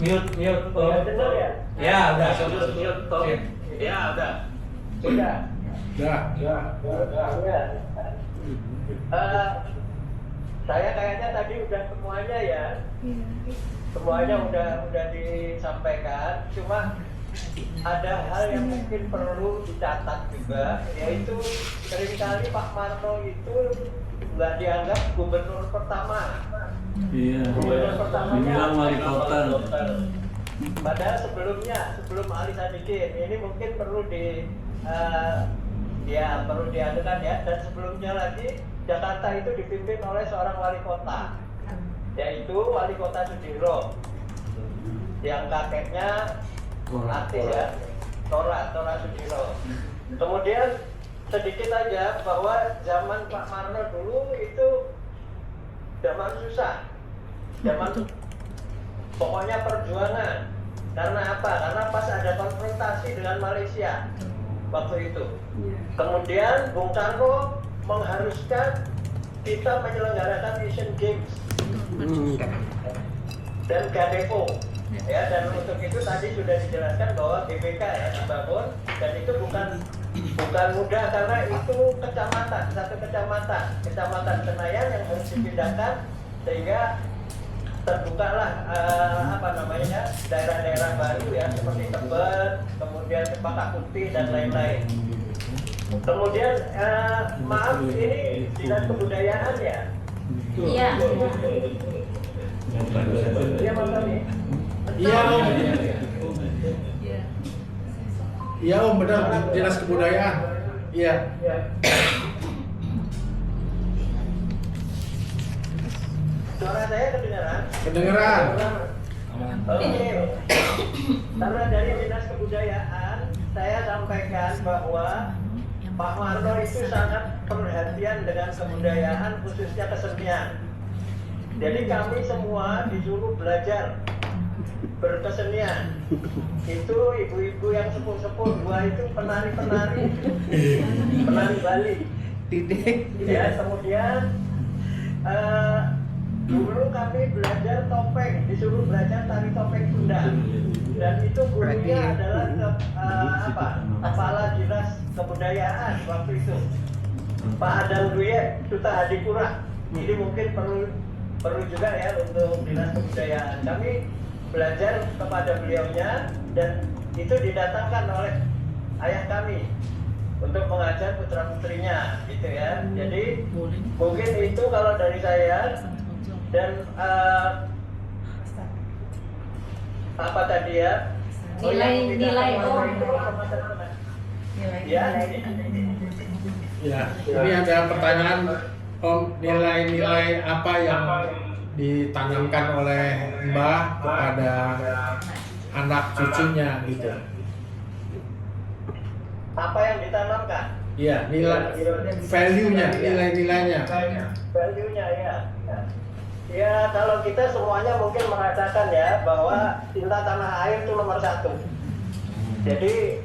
Mute. Udah dengar ya? Ya, udah. Mute, Tom. Ya, udah. Sudah. Ya. Saya kayaknya tadi udah semuanya ya. Semuanya udah disampaikan. Cuma ada hal yang mungkin perlu dicatat juga, yaitu seringkali Pak Marno itu nggak dianggap gubernur pertama. Iya. Gubernur pertamanya Dibilang wali kota. Padahal sebelum Ali Sadikin ini mungkin perlu perlu diadukan ya. Dan sebelumnya lagi Jakarta itu dipimpin oleh seorang wali kota, yaitu Wali Kota Sudiro, yang kakeknya artis ya, Tora Sudiro. Kemudian sedikit aja bahwa zaman Pak Marno dulu itu zaman susah, pokoknya perjuangan. Karena apa? Karena pas ada konfrontasi dengan Malaysia waktu itu. Kemudian Bung Karno mengharuskan kita menyelenggarakan Asian Games dan Gadevo. Ya, dan untuk itu tadi sudah dijelaskan bahwa GBK ya dibangun, dan itu bukan mudah karena itu satu kecamatan Senayan yang harus dipindahkan, sehingga terbukalah daerah-daerah baru ya seperti Tebet, kemudian Cempaka Putih dan lain-lain. Kemudian maaf, ini Dinas Kebudayaan ya? Iya. Iya Mas Tony? Iya Om. Iya Om, benar, Dinas Kebudayaan. Iya. Suara saya kedengaran? Kedengeran. Oke. Karena dari Dinas Kebudayaan saya sampaikan bahwa Pak Marno itu sangat perhatian dengan kebudayaan, khususnya kesenian. Jadi kami semua disuruh belajar berkesenian. Itu ibu-ibu yang sepuh-sepuh, dua itu penari Bali. Ya, kemudian dulu kami belajar topeng, disuruh belajar tari topeng Sunda. Dan itu gurunya adalah Kepala Dinas Kebudayaan waktu itu, Pak Adam Duyek Duta Hadipura. Ini mungkin perlu juga ya untuk Dinas Kebudayaan. Kami belajar kepada beliaunya, dan itu didatangkan oleh ayah kami untuk mengajar putra putrinya, gitu ya. Jadi mungkin itu kalau dari saya. Dan apa tadi ya? Nilai Ya. Ya, ini ada pertanyaan Om, nilai-nilai apa yang ditanamkan oleh Mbah kepada anak cucunya gitu? Apa yang ditanamkan? Iya, value-nya, nilai-nilainya. Value-nya ya. Ya, kalau kita semuanya mungkin mengatakan ya bahwa cinta tanah air itu nomor satu. Jadi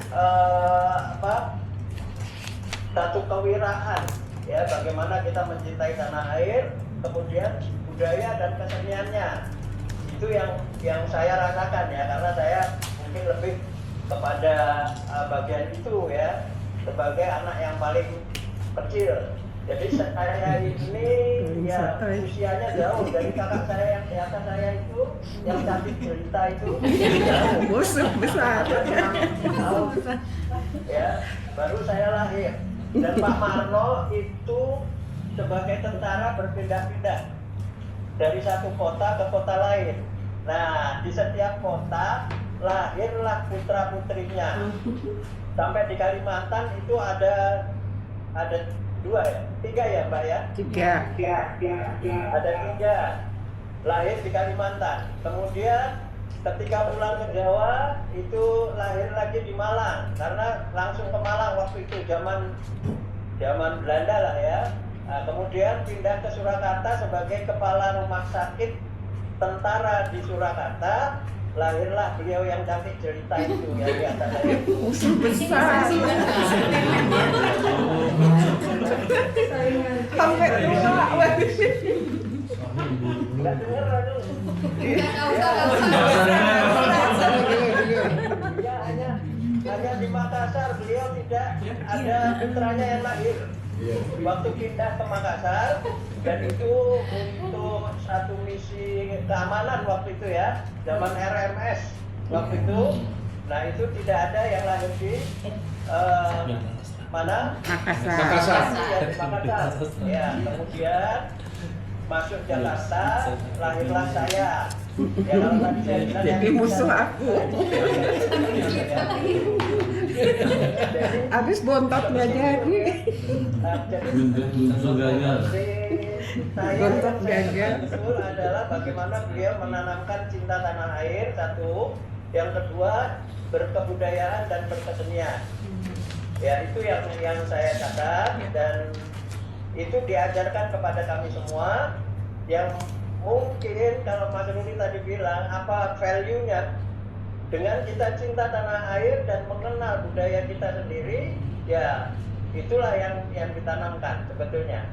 satu kewiraan ya, bagaimana kita mencintai tanah air, kemudian budaya dan keseniannya. Itu yang saya rasakan ya, karena saya mungkin lebih kepada bagian itu ya, sebagai anak yang paling kecil. Jadi saya ini ya usianya jauh dari kakak saya yang di atas saya itu, yang cantik cerita itu. Musuh besar. Jauh. Ya, baru saya lahir. Dan Pak Marno itu sebagai tentara berpindah-pindah dari satu kota ke kota lain. Nah, di setiap kota lahirlah putra-putrinya. Sampai di Kalimantan itu ada tiga ya Mbak ya? Tiga. Ada tiga lahir di Kalimantan. Kemudian ketika pulang ke Jawa itu lahir lagi di Malang, karena langsung ke Malang waktu itu zaman Belanda lah ya. Nah, kemudian pindah ke Surakarta sebagai kepala rumah sakit tentara di Surakarta. Lahirlah beliau yang cantik cerita itu yang di atas saya. Musuh besar. Sampai tua. Nggak dengar aduh. Nggak usah. putranya yang lahir Iya. waktu pindah ke Makassar, dan itu untuk satu misi keamanan waktu itu ya, zaman RMS waktu itu. Nah itu tidak ada yang lahir di mana? Makassar. Ya, di Makassar. Ya, kemudian masuk Jakarta, lahirlah saya. Ya, kalau tadi saya bilang Jadi yang musuh bisa- aku. Habis bontot nggak jadi. Jadi Musuh gagal. saya Gontok yang saya gagal. suka betul adalah bagaimana beliau menanamkan cinta tanah air, satu. Yang kedua, berkebudayaan dan berkesenian. Ya, itu yang saya catat, dan itu diajarkan kepada kami semua. Yang mungkin kalau Mas Rudi tadi bilang apa value-nya, dengan kita cinta tanah air dan mengenal budaya kita sendiri, ya itulah yang ditanamkan sebetulnya.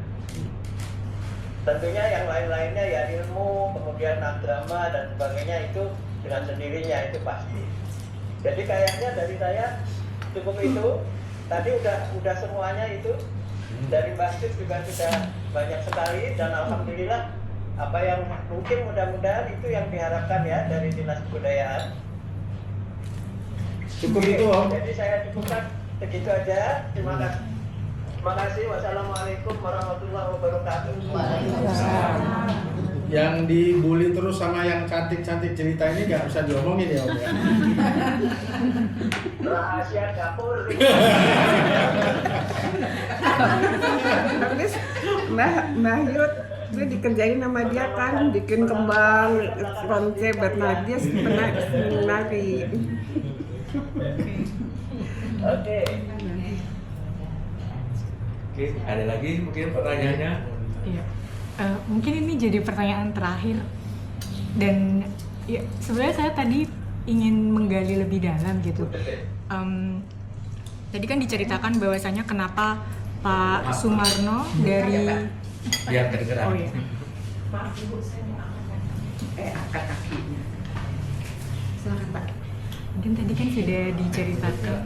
Tentunya yang lain-lainnya ya ilmu, kemudian agama dan sebagainya itu dengan sendirinya itu pasti. Jadi kayaknya dari saya cukup itu. Tadi udah semuanya itu. Dari Mbak juga sudah banyak sekali, dan alhamdulillah apa yang mungkin mudah-mudahan itu yang diharapkan ya dari Dinas Kebudayaan. Cukup itu Om. Jadi saya cukupkan segitu aja. Terima kasih. Terima kasih. Wassalamualaikum warahmatullahi wabarakatuh. Yang dibully terus sama yang cantik-cantik cerita ini nggak bisa diomongin ya Om ya. Rahasia dapur. Habis Mbah Yud dia dikerjain sama dia kan, bikin kembang, konsep buat dia menari. Oke. Oke, ada lagi mungkin pertanyaannya? Iya. Mungkin ini jadi pertanyaan terakhir, dan ya sebenarnya saya tadi ingin menggali lebih dalam gitu. Tadi kan diceritakan bahwasanya kenapa Pak Sumarno dari Biar kedengeran. oh ya Angkat kakinya. Silakan Pak. mungkin tadi kan sudah diceritakan.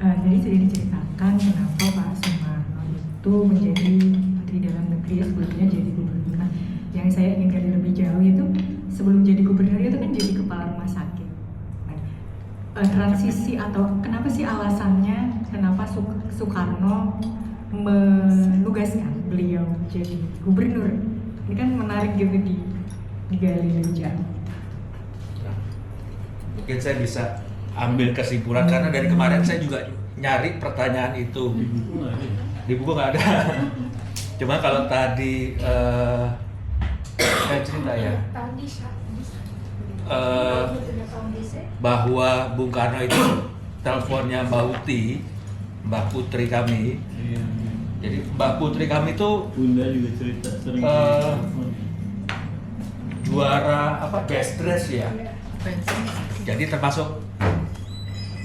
Tadi sudah diceritakan kenapa Pak Sumarno itu menjadi Menteri Dalam Negeri, sebelumnya jadi gubernur. Nah, yang saya ingin gali lebih jauh itu sebelum jadi gubernur itu kan jadi kepala rumah sakit. Transisi atau kenapa sih alasannya kenapa Soekarno menugaskan beliau jadi gubernur? Ini kan menarik gitu digali lebih jauh. Nah, mungkin saya bisa ambil kesimpulan karena dari kemarin saya juga nyari pertanyaan itu. Di buku nggak ada. Cuma kalau tadi saya cerita ya bahwa Bung Karno itu teleponnya Mbak Uti, Mbak Putri kami. Jadi Mbak Putri kami itu Bunda juga cerita sering. juara apa best dress ya. Jadi termasuk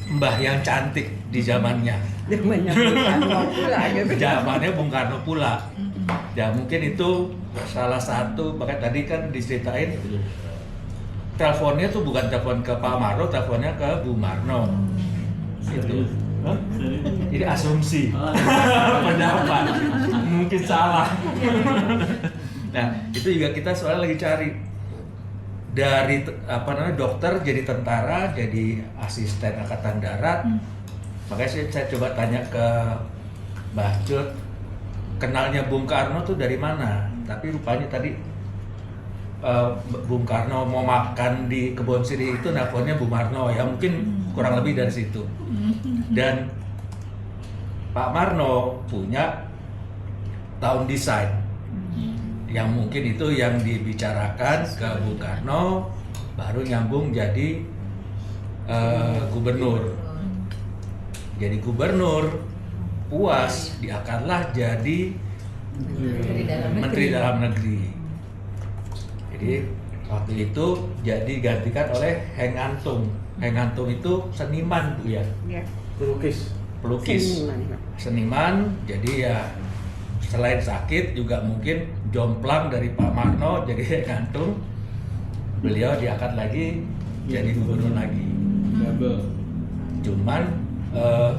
mbah yang cantik di zamannya. Zamannya Bung Karno pula gitu. Zamannya Bung Karno pula. Ya mungkin itu salah satu, makanya tadi kan diceritain teleponnya tuh bukan telepon ke Pak Marno, teleponnya ke Bu Marno. Itu. Hah? Serius? Jadi asumsi. Ah. Pendapat. Mungkin salah. Nah, itu juga kita soalnya lagi cari dari dokter jadi tentara, jadi asisten angkatan darat. Makanya saya coba tanya ke Mbah Jod, kenalnya Bung Karno tuh dari mana? Tapi rupanya tadi Bung Karno mau makan di Kebon Siri itu nelfonnya Bu Marno ya, mungkin kurang lebih dari situ. Dan Pak Marno punya tahun desain yang mungkin itu yang dibicarakan ke Bung Karno, baru nyambung jadi gubernur. Jadi gubernur puas, diangkatlah jadi Menteri Dalam Negeri. Jadi waktu itu jadi gantikan oleh Heng Antung. Heng Antung itu seniman Bu ya, Ya. pelukis, seniman. Jadi ya selain sakit juga mungkin jomplang dari Pak Marno jadi Heng Antung. Beliau diangkat lagi jadi gubernur lagi. Double. Cuman eh,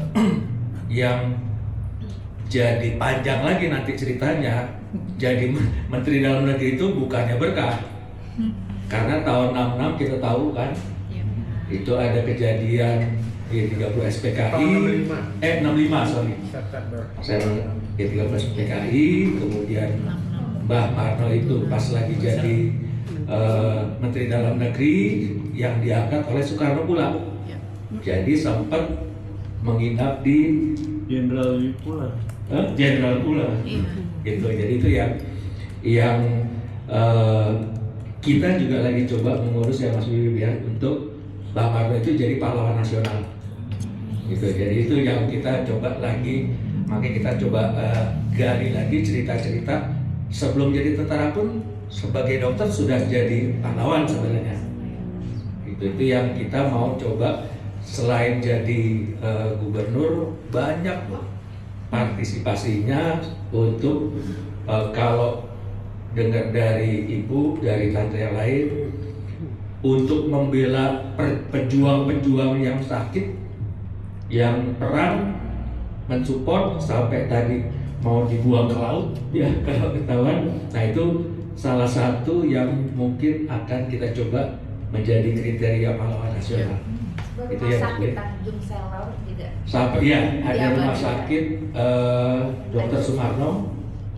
yang jadi panjang lagi nanti ceritanya. Jadi Menteri Dalam Negeri itu bukannya berkah, karena tahun 66 kita tahu kan, itu ada kejadian G30 SPKI, Tahun 65 sorry, September. G30 SPKI, kemudian Mbah Marno itu pas lagi jadi Menteri Dalam Negeri yang diangkat oleh Soekarno pula, jadi sempat menginap di Jenderal pula. Jenderal pula, gitu. Jadi itu yang kita juga lagi coba mengurus ya Mas Wiwi ya, untuk Mbah Marno itu jadi pahlawan nasional, gitu. Jadi itu yang kita coba lagi, makanya kita coba gali lagi cerita-cerita sebelum jadi tentara pun sebagai dokter sudah jadi pahlawan sebenarnya. Itu yang kita mau coba, selain jadi gubernur, banyak loh partisipasinya untuk kalau dengar dari ibu, dari tante yang lain, untuk membela pejuang-pejuang yang sakit, yang perang, mensupport sampai tadi mau dibuang ke laut ya kalau ketahuan. Nah itu salah satu yang mungkin akan kita coba menjadi kriteria pahlawan nasional. Itu Rumah ya, sakit Bu. Tanjung Selor juga. Sampai ya ada Iya, rumah Mbak. sakit Dr. Sumarno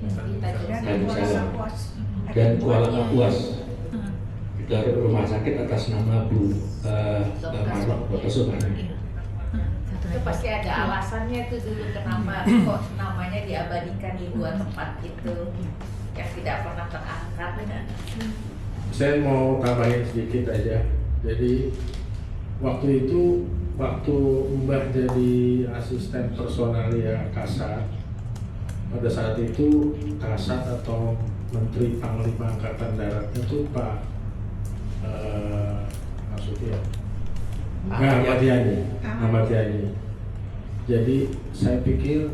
Di Tanjung Tanjung Selor. Selor dan Kuala Kapuas. Itu ada rumah sakit atas nama Bu Marno, Dr. Sumarno. Itu pasti ada alasannya tuh dulu kenapa kok namanya diabadikan di dua tempat itu yang tidak pernah terangkat. Saya mau tambahin sedikit aja. Jadi waktu itu, waktu Mbah jadi asisten personalia Kasat, pada saat itu Kasat atau Menteri Panglima Angkatan Darat itu Pak maksudnya Ahmad Yani. Jadi saya pikir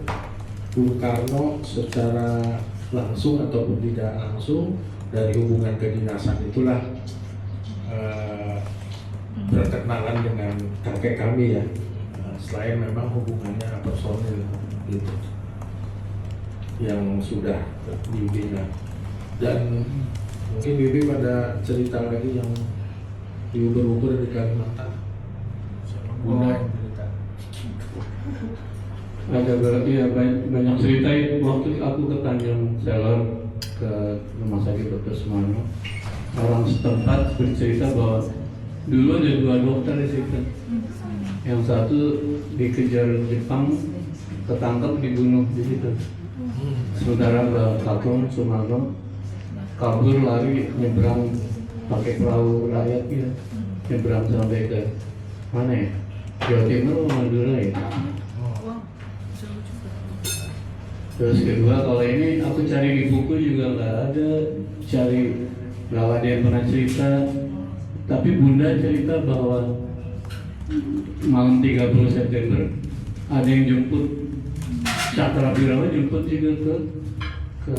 Bung Karno secara langsung ataupun tidak langsung dari hubungan kedinasan itulah berkenalan dengan kakek kami ya, selain memang hubungannya personil gitu yang sudah dibina. Dan mungkin Bibi pada cerita lagi yang diuber-uber di Kalimantan. Bunda yang cerita. Ada berarti ya banyak cerita waktu aku ke Tanjung Selor ke rumah sakit Dr. Sumarno. Orang setempat bercerita bahwa dulu ada dua dokter di situ. Yang satu dikejar Jepang, ketangkap, dibunuh di situ. Saudara Mbak Kakung Sumarno kabur lari nyebrang pakai perahu rakyat gitu, nyebrang sampai ke mana ya? Jawa Timur atau Madura ya? Terus kedua, kalau ini aku cari di buku juga nggak ada, nggak ada yang pernah cerita. Tapi Bunda cerita bahwa malam 30 September ada yang jemput Cakra Birawa, jemput juga ke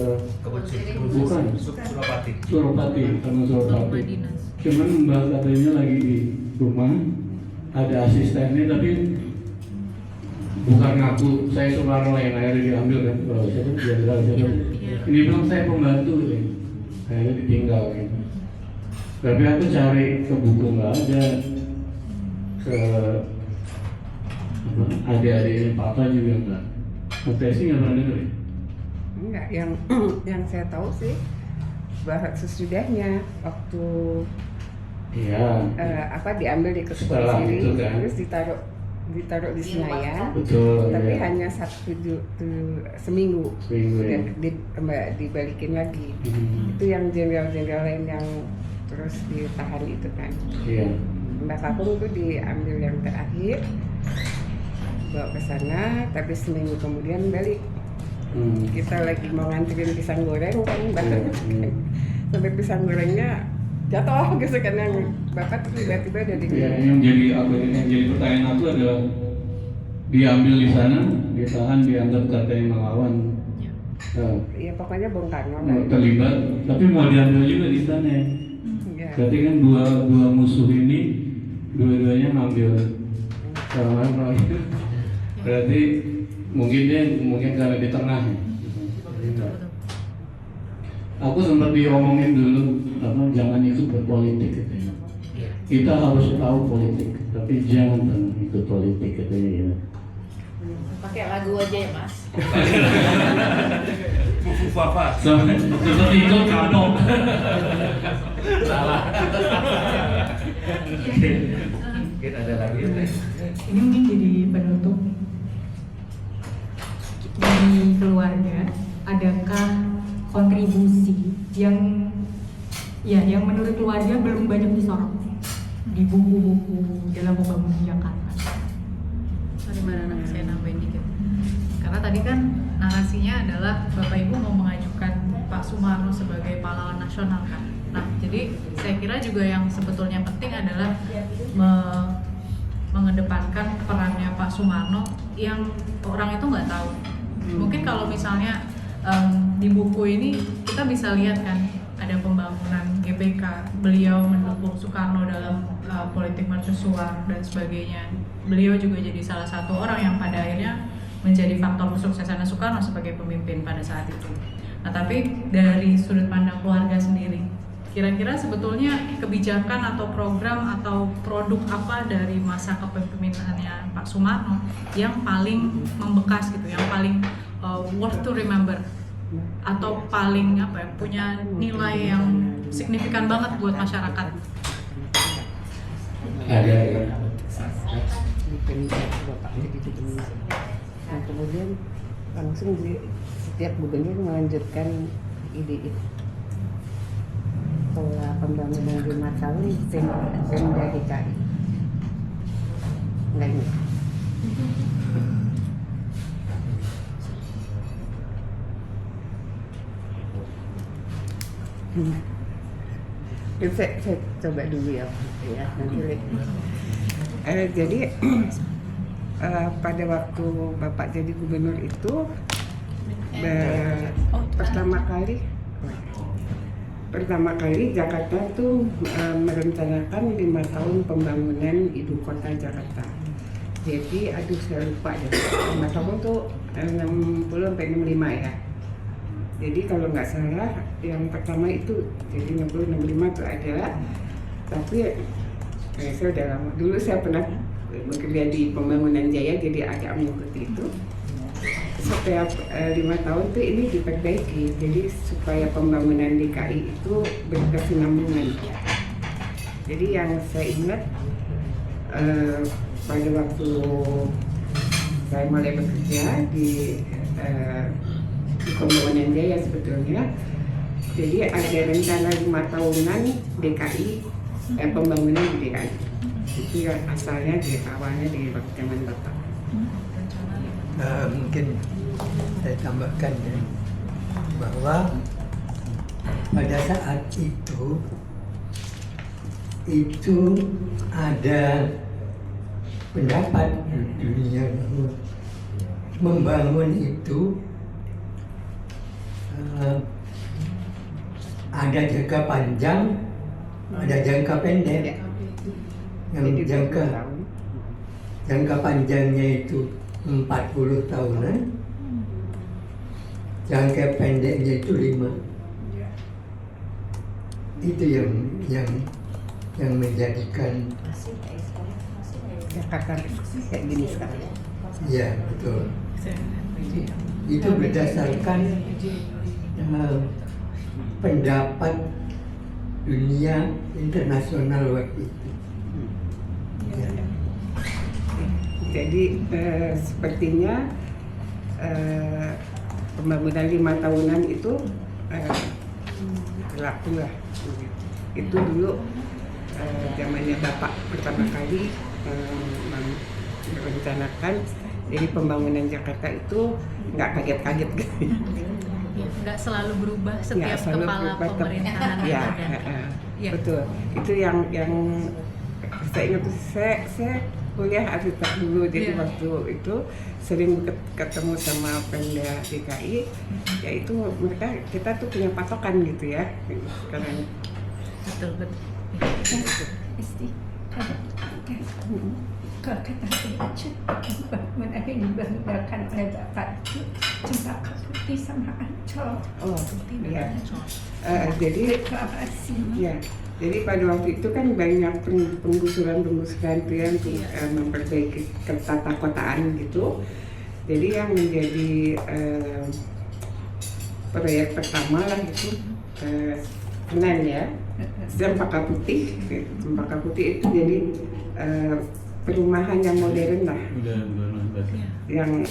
bukan Surapati. Suropati, karena Suropati. Cuman Mbak katanya lagi di rumah, ada asistennya tapi bukan ngaku saya Sumarno yang akhirnya diambil kan, kalau siapa jenderal siapa. Ini bilang saya pembantu, akhirnya ditinggal gitu. Tapi aku cari ke buku nggak ada, ke adik-adiknya papa juga nggak. Sampai sih nggak pernah denger ya? Enggak, yang saya tahu sih bahwa sesudahnya waktu Iya. diambil di Setelah Kesukaan itu kan. terus ditaruh di Senayan, Betul. tapi iya. hanya seminggu Seminggu ya. dan dibalikin lagi. Hmm. Itu yang jenderal-jenderal lain yang terus ditahan itu kan. Iya. Mbak Kakung itu diambil yang terakhir, bawa ke sana, tapi seminggu kemudian balik. Kita lagi mau nganterin pisang goreng kan, bahkan sampai pisang gorengnya jatuh gitu kan, yang bapak tuh tiba-tiba dari Ya, yang jadi pertanyaan aku adalah diambil di sana, ditahan, dianggap katanya melawan, ya pokoknya Bung Karno terlibat, tapi mau diambil juga di sana. ya. Berarti kan dua musuh ini dua-duanya ngambil sama itu Berarti mungkin karena di tengah. Aku sempat diomongin dulu jangan ikut berpolitik katanya. Kita harus tahu politik, tapi jangan ikut politik katanya ya. Pakai lagu aja ya Mas. Fufu Fafa. Seperti itu kapok. Salah. Mungkin ada lagi. Ini mungkin jadi penutup dari keluarga. Adakah kontribusi yang menurut keluarga belum banyak disorot di buku-buku dalam pembangunan Jakarta? Sorry Mbak Nana, saya nambahin dikit. Karena tadi kan narasinya adalah Bapak Ibu mau mengajukan Pak Sumarno sebagai pahlawan nasional kan. Nah, jadi saya kira juga yang sebetulnya penting adalah mengedepankan perannya Pak Sumarno yang orang itu nggak tahu. Mungkin kalau misalnya di buku ini kita bisa lihat kan ada pembangunan GBK, beliau mendukung Soekarno dalam politik mercusuar dan sebagainya. Beliau juga jadi salah satu orang yang pada akhirnya menjadi faktor kesuksesan Soekarno sebagai pemimpin pada saat itu. Nah, tapi dari sudut pandang keluarga sendiri, kira-kira sebetulnya kebijakan atau program atau produk apa dari masa kepemimpinannya Pak Sumarno yang paling membekas gitu, yang paling worth to remember atau paling punya nilai yang signifikan banget buat masyarakat? Ada. Nah, kemudian langsung setiap gubernur melanjutkan ide itu. Setelah pembangunan 5 tahun Pemda DKI. Enggak ini. Saya coba dulu ya nanti. Jadi pada waktu Bapak jadi gubernur itu pertama kali Jakarta tuh merencanakan 5 tahun pembangunan ibu kota Jakarta. Jadi saya lupa deh, 5 tahun tuh 60 sampai 65 ya. Jadi kalau nggak salah yang pertama itu jadi 60-65 itu ada, tapi saya udah lama. Dulu saya pernah bekerja di Pembangunan Jaya, jadi agak mengikuti itu. Setiap 5 tahun tuh ini diperbaiki, jadi supaya pembangunan DKI itu berkesinambungan. Jadi yang saya ingat pada waktu saya mulai bekerja di Pembangunan Jaya sebetulnya, jadi ada rencana 5 tahunan DKI, pembangunan di DKI. Itu yang asalnya awalnya dari zaman Bapak. Mungkin saya tambahkan ya, bahwa pada saat itu ada pendapat di dunia bahwa membangun itu ada jangka panjang, ada jangka pendek. Yang jangka panjangnya itu 40 tahunan, jangka pendeknya itu 5. Itu yang menjadikan Jakarta kayak gini sekarang. ya betul. Itu berdasarkan pendapat dunia internasional waktu itu. Ya. Jadi sepertinya pembangunan 5 tahunan itu berlaku lah. Itu dulu zamannya Bapak pertama kali merencanakan. Jadi pembangunan Jakarta itu nggak kaget-kaget gitu. Nggak selalu berubah setiap kepala pemerintahan. Ya, ya, betul. Itu yang saya ingat, saya kuliah arsitek dulu, jadi waktu itu sering ketemu sama Pemda DKI, yaitu kita tuh punya patokan gitu ya. Sekarang betul. Kalau kata saya, menarik dibanggakan oleh Bapak itu Cempaka Putih sama Ancol. Oh, iya. Jadi, Reklamasi. ya. Jadi pada waktu itu kan banyak penggusuran itu yang memperbaiki tata kotaan gitu. Jadi yang menjadi proyek pertama lah itu Senen ya, Cempaka Putih. Cempaka Putih itu jadi perumahan yang modern lah. Yang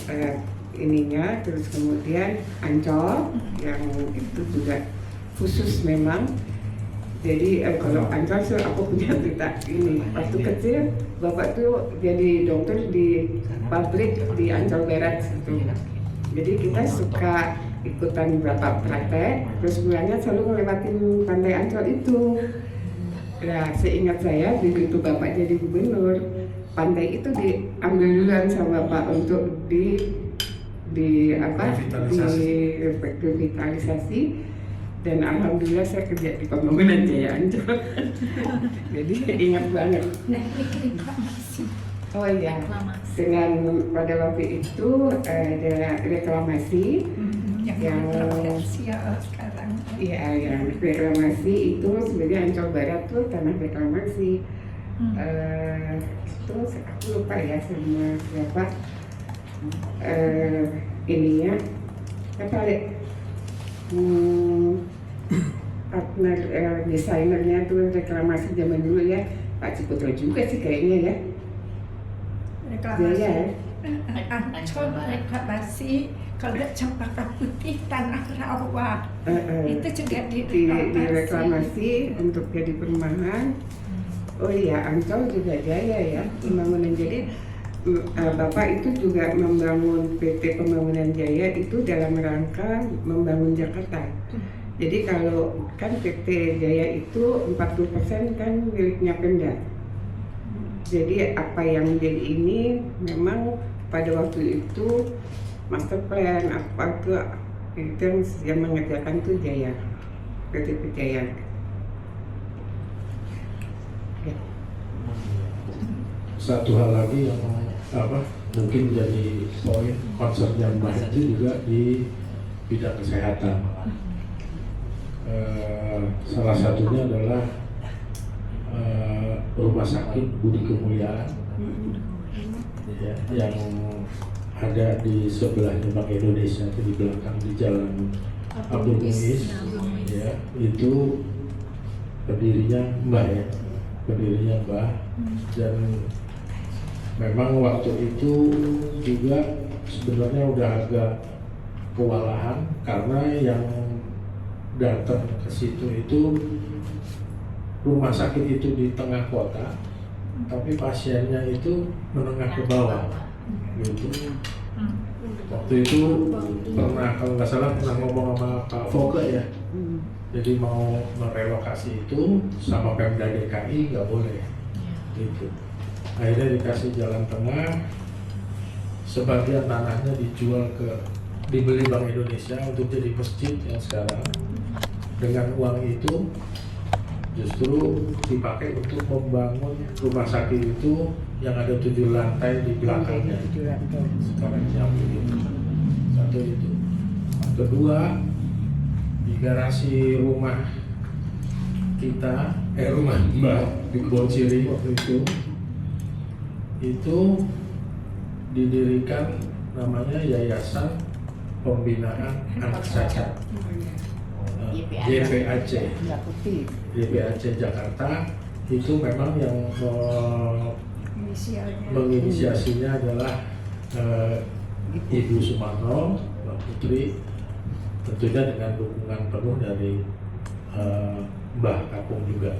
ininya, terus kemudian Ancol yang itu juga khusus memang. Jadi kalau Ancol sih aku punya cerita ini. Waktu kecil bapak tuh jadi dokter di pabrik di Ancol Barat gitu. Jadi kita suka ikutan beberapa praktek, terus pulangnya selalu ngelewatin pantai Ancol itu. Nah, seingat saya begitu bapak jadi gubernur, pantai itu diambil duluan sama bapak untuk revitalisasi. Dan alhamdulillah saya kerja di pembangunan Jaya Ancol. Jadi ingat banget. Reklamasi. Oh iya, dengan pada waktu itu ada reklamasi yang sekarang. Iya, yang reklamasi itu sebenarnya Ancol Barat tuh tanah reklamasi. Terus aku lupa ya sama siapa ininya apa partner desainernya tuh reklamasi zaman dulu ya, Pak Ciputro juga sih kayaknya ya. Reklamasi. Jaya, Ancol reklamasi, kalau Cempaka Putih tanah rawa. Itu juga di reklamasi untuk jadi perumahan. Oh iya, Ancol juga Jaya ya pembangunan. Jadi Bapak itu juga membangun PT Pembangunan Jaya itu dalam rangka membangun Jakarta. Jadi kalau kan PT Jaya itu 40% kan miliknya Pemda. Jadi apa yang menjadi ini memang pada waktu itu master plan apa itu yang mengerjakan itu Jaya, PT Jaya. Ya. Satu hal lagi yang mungkin jadi poin concernnya Mbak itu juga di bidang kesehatan. Salah satunya adalah rumah sakit Budi Kemuliaan ya, yang ada di sebelahnya Bank Indonesia itu di belakang di Jalan Abdul Muiz ya, itu berdirinya Mbak dan memang waktu itu juga sebenarnya udah agak kewalahan karena yang datang ke situ itu rumah sakit itu di tengah kota, tapi pasiennya itu menengah ke bawah, gitu. Waktu itu pernah kalau nggak salah pernah ngomong sama Pak Foke ya, jadi mau merelokasi itu sama Pemda DKI nggak boleh, gitu. Akhirnya dikasih jalan tengah, sebagian tanahnya dibeli Bank Indonesia untuk jadi masjid yang sekarang. Dengan uang itu justru dipakai untuk membangun rumah sakit itu yang ada 7 lantai di belakangnya. Sekarang jam itu. Satu itu. Kedua, di garasi rumah kita, rumah Mbak di Kebon Siri waktu itu didirikan namanya Yayasan Pembinaan Anak Cacat, YPAC Jakarta. Itu memang yang menginisiasinya adalah Ibu Sumarno, Mbak Putri, tentunya dengan dukungan penuh dari Mbah Kapung juga.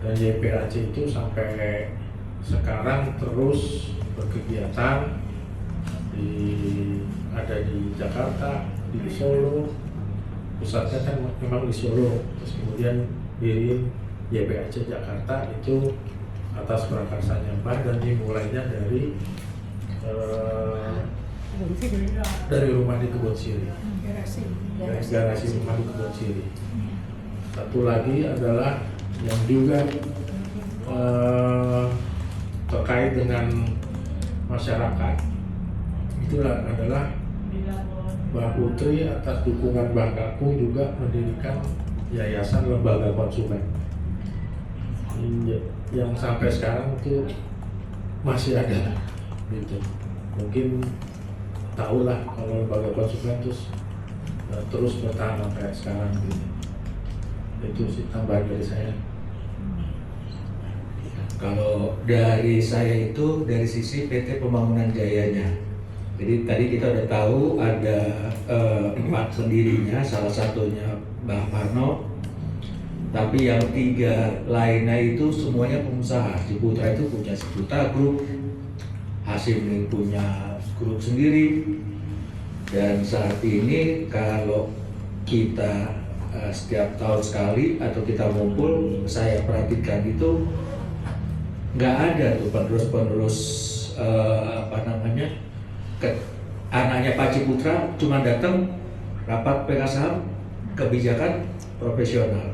Dan YPAC itu sampai sekarang terus berkegiatan ada di Jakarta, di Solo, pusatnya kan memang di Solo, terus kemudian diriin YPAC Jakarta itu atas prakarsanya Mbah, dan dimulainya dari rumah di Kebon Siri, garasi rumah di Kebon Siri. Satu lagi adalah yang juga terkait dengan masyarakat. Itulah adalah Mbak Putri atas dukungan banggaku juga mendirikan Yayasan Lembaga Konsumen yang sampai sekarang itu masih ada gitu. Mungkin tahulah kalau Lembaga Konsumen terus bertahan sampai sekarang gitu. Itu sih tambahan dari saya. Kalau dari saya itu dari sisi PT Pembangunan Jayanya. Jadi tadi kita udah tahu ada 4 pendirinya, salah satunya Mbah Marno. Tapi yang 3 lainnya itu semuanya pengusaha. Ciputra itu punya Ciputra Group, Hasim punya grup sendiri. Dan saat ini kalau kita setiap tahun sekali atau kita ngumpul, saya perhatikan itu nggak ada tuh penerus-penerus anaknya Pak Ciputra cuma datang rapat pegang saham kebijakan profesional.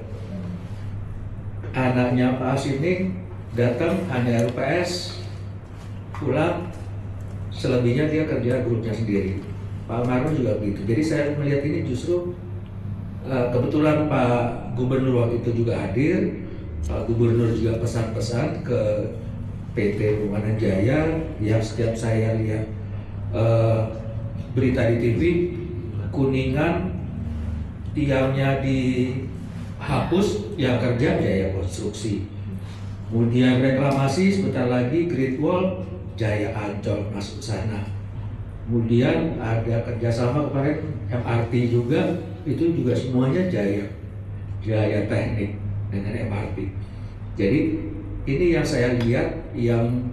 Anaknya Pak Hasim ini datang hanya RUPS, pulang, selebihnya dia kerja grupnya sendiri. Pak Marno juga begitu. Jadi saya melihat ini justru kebetulan Pak Gubernur waktu itu juga hadir. Pak Gubernur juga pesan-pesan ke PT Pembangunan Jaya yang setiap saya lihat berita di TV, Kuningan tiangnya dihapus, yang kerja Jaya Konstruksi. Kemudian reklamasi sebentar lagi Great Wall, Jaya Ancol masuk ke sana. Kemudian ada kerjasama kemarin MRT juga, itu juga semuanya Jaya Teknik dengan MRT. Jadi ini yang saya lihat yang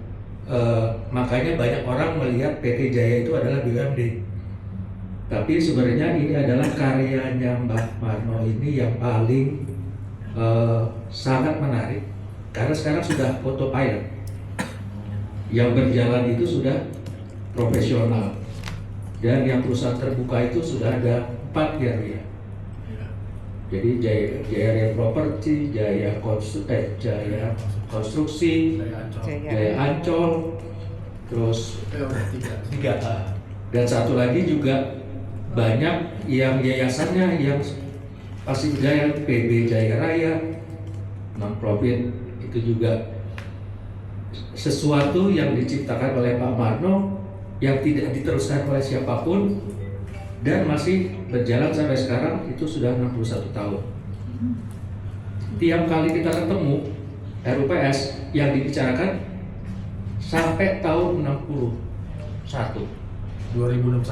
makanya banyak orang melihat PT Jaya itu adalah BUMD. Tapi sebenarnya ini adalah karyanya Mbah Marno ini yang paling sangat menarik. Karena sekarang sudah autopilot. Yang berjalan itu sudah profesional. Dan yang perusahaan terbuka itu sudah ada 4 ya. Jadi Jaya Real Property, Jaya Konstruksi, Jaya Ancol, terus 3A. Dan satu lagi juga banyak yang yayasannya yang pasti Jaya, PB Jaya Raya, non-profit, itu juga sesuatu yang diciptakan oleh Pak Marno yang tidak diteruskan oleh siapapun dan masih berjalan sampai sekarang, itu sudah 61 tahun. Tiap kali kita ketemu RUPS yang dibicarakan sampai tahun 2061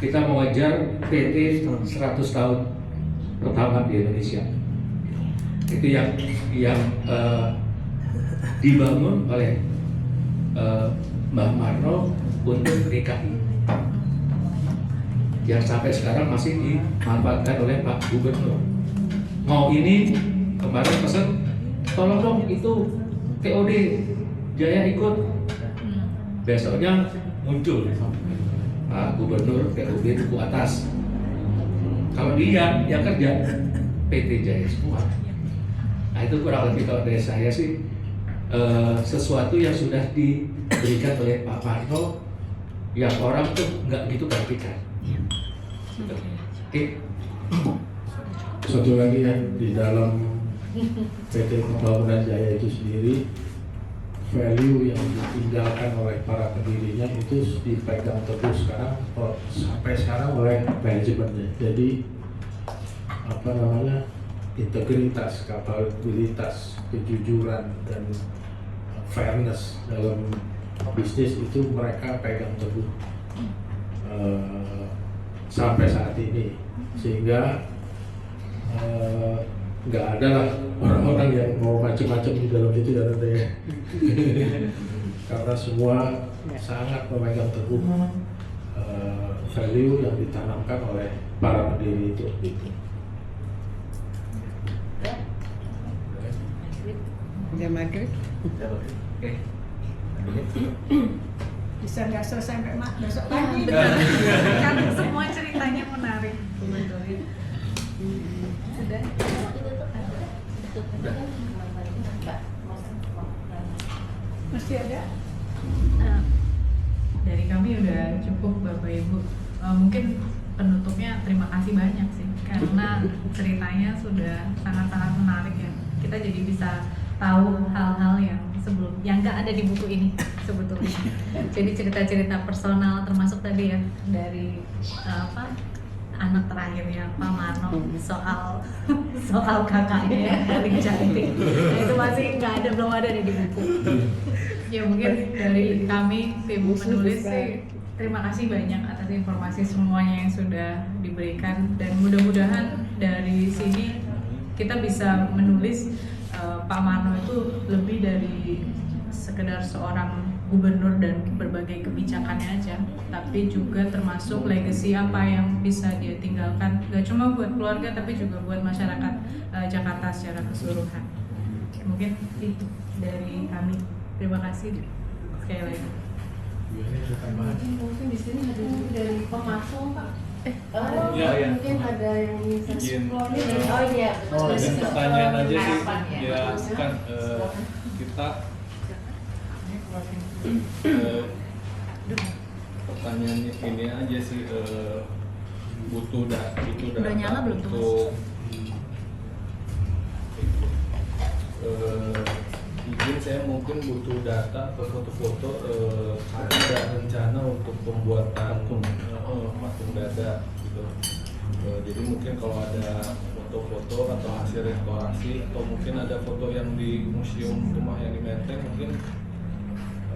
kita mengejar PT 100 tahun pertama di Indonesia. Itu yang dibangun oleh Mbah Marno untuk DKI, yang sampai sekarang masih dimanfaatkan oleh Pak Gubernur. Mau ini kemarin pesan, tolong dong itu TOD Jaya ikut. Besoknya muncul Pak Gubernur TOD duku atas. Kalau dia yang kerja PT Jaya semua. Nah itu kurang lebih kalau dari saya sih sesuatu yang sudah diberikan oleh Pak Marno yang orang tuh nggak gitu perhatikan. Oke. Satu lagi ya, di dalam PT Pembangunan Jaya itu sendiri, value yang ditinggalkan oleh para pendirinya itu dipegang teguh sekarang sampai sekarang oleh manajemennya. Jadi integritas, kapabilitas, kejujuran dan fairness dalam bisnis itu mereka pegang teguh sampai saat ini, sehingga nggak ada lah orang-orang yang mau macam-macam di dalam itu ya Tante ya. Karena semua sangat memegang teguh value yang ditanamkan oleh para pendiri itu. Ya maghrib. Oke. Bisa nggak selesai sampai besok pagi. Kan semua ceritanya menarik. Sudah. Masih ada? Dari kami udah cukup Bapak Ibu. Mungkin penutupnya terima kasih banyak sih, karena ceritanya sudah sangat-sangat menarik ya. Kita jadi bisa tahu hal-hal yang nggak ada di buku ini sebetulnya. Jadi cerita-cerita personal, termasuk tadi ya dari anak terakhirnya Pak Marno soal kakaknya yang paling cantik. Nah, itu masih belum ada nih di buku. Ya mungkin dari kami tim penulis sih terima kasih banyak atas informasi semuanya yang sudah diberikan, dan mudah-mudahan dari sini kita bisa menulis Pak Marno itu lebih dari sekedar seorang gubernur dan berbagai kebijakannya aja, tapi juga termasuk legacy apa yang bisa dia tinggalkan, gak cuma buat keluarga tapi juga buat masyarakat Jakarta secara keseluruhan. Mungkin itu dari kami. Terima kasih sekali lagi. Mungkin di sini ada juga dari pemasok Pak. Iya. Mungkin ada yang bisa explore nih. Oh iya. Ini pertanyaan aja sih, ya kan kita pertanyaan ini aja sih, butuh data Udah nyala belum tuh, untuk izin. Saya mungkin butuh data atau foto-foto ada rencana untuk pembuatan patung dada gitu. Jadi mungkin kalau ada foto-foto atau hasil restorasi, atau mungkin ada foto yang di museum rumah yang di Menteng, mungkin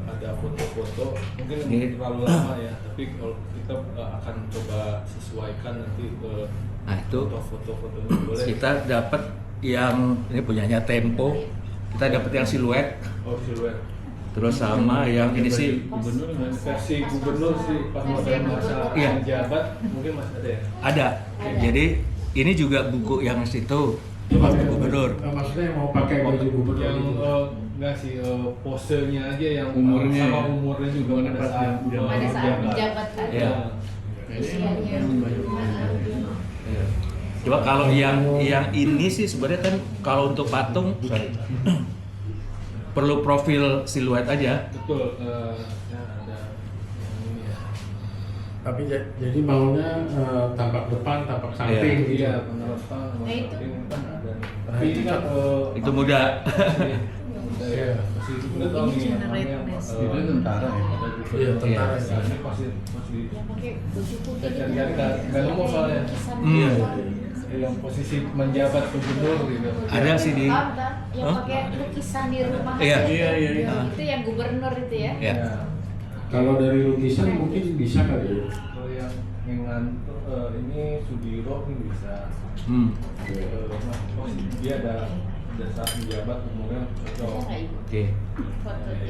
ada foto-foto, mungkin terlalu lama ya, tapi kalau kita akan coba sesuaikan nanti Nah itu foto-foto boleh. kita dapat yang ini punyanya Tempo, kita dapat yang siluet, Oh, siluet. terus sama yang ini sih Gubernur, versi gubernur sih pas masa Iya. jabat mungkin masih ada ya. ada. Jadi ini juga buku yang situ waktu gubernur. Maksudnya yang mau pakai baju gubernur Yang gitu. enggak sih, posenya aja yang Umurnya sama ya? umurnya juga pada saat Pada saat menjabat kan. Iya. Usianya. Iya. Coba kalau yang ini sih sebenarnya kan kalau untuk patung perlu profil siluet aja. Betul, ya ada yang ini ya. Tapi jadi maunya tampak depan, tampak samping gitu. Iya, penerosan sama Nah, itu. samping kan ada. Nah, Tapi ini kan Itu mudah. Iya, masih udah tahu nih namanya Itu tentara ya? Iya, tentara. Ya, ini masih Yang pakai baju putih. saya cari-cari nggak nemu soalnya. Iya. Yang posisi menjabat gubernur gitu. Ada sih di. Yang pakai lukisan di rumah. Iya. Iya. Itu yang gubernur itu ya. Ya. Kalau dari lukisan mungkin bisa kali ya. Kalau yang ngantor ini Sudiro ini bisa. Dia ada saat menjabat umurnya cocok. Oke.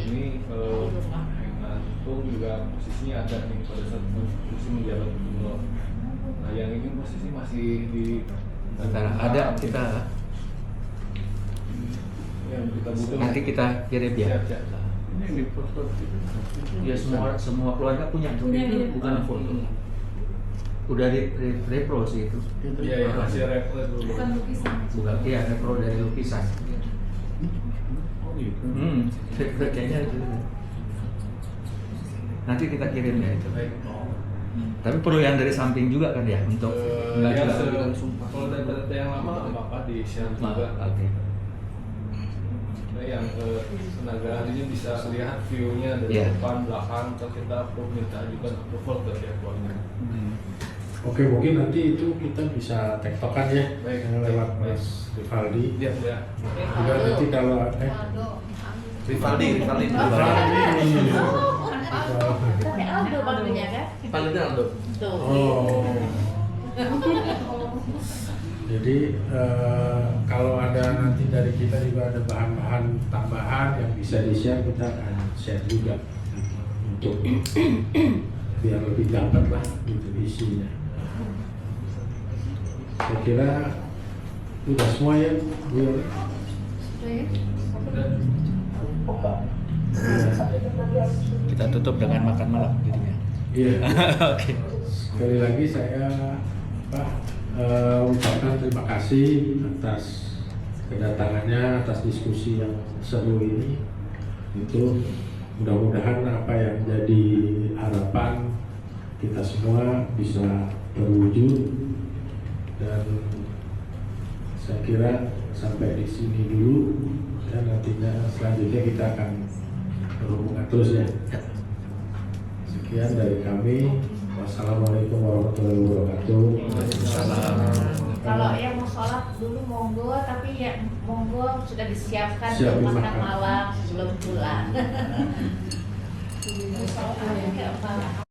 Ini yang ngantung juga posisinya ada nih pada saat posisi menjabat gubernur. Nah yang ini posisi masih di Antara ada kita yang kita butuh. nanti kita kirim ya. Siap. Ini di foto gitu. Ya semua keluarga punya Punya, itu iya. bukan foto. Udah di repro sih itu. Iya, masih repro dulu. Bukan lukisan. Bukan iya repro dari lukisan. Oh gitu. Kayaknya itu. Nanti kita kirim ya itu. Baik. Tapi perlu yang dari samping juga kan ya untuk Ya, juga. kalau data yang lama nggak apa-apa di share juga. Oke. Nah, yang tenaga ahlinya bisa lihat view-nya dari Iya. depan, belakang, atau kita perlu minta ajukan approval ke pihak keluarga. Oke, mungkin nanti itu kita bisa tektokan ya. Baik. Lewat Mas Rivaldi. Iya, ya. Juga nanti kalau Rivaldi. Tapi Aldo panggilnya kan? Panggilnya Aldo. Tuh. Oh. Jadi kalau ada nanti dari kita juga ada bahan-bahan tambahan yang bisa di-share, kita akan share juga untuk biar lebih dapat lah gitu isinya. Saya kira udah semua ya, Bu Yoli? Kita tutup dengan makan malam gitu ya. Iya. Oke. Sekali lagi saya ucapkan terima kasih atas kedatangannya, atas diskusi yang seru ini. Itu mudah-mudahan apa yang jadi harapan kita semua bisa terwujud, dan saya kira sampai di sini dulu, dan nantinya selanjutnya kita akan berhubungan terus ya. Sekian dari kami. Wassalamualaikum warahmatullahi wabarakatuh. Kalau yang mau sholat dulu monggo, tapi ya monggo sudah disiapkan Siapin untuk makan makan. malam sebelum pulang. Sholat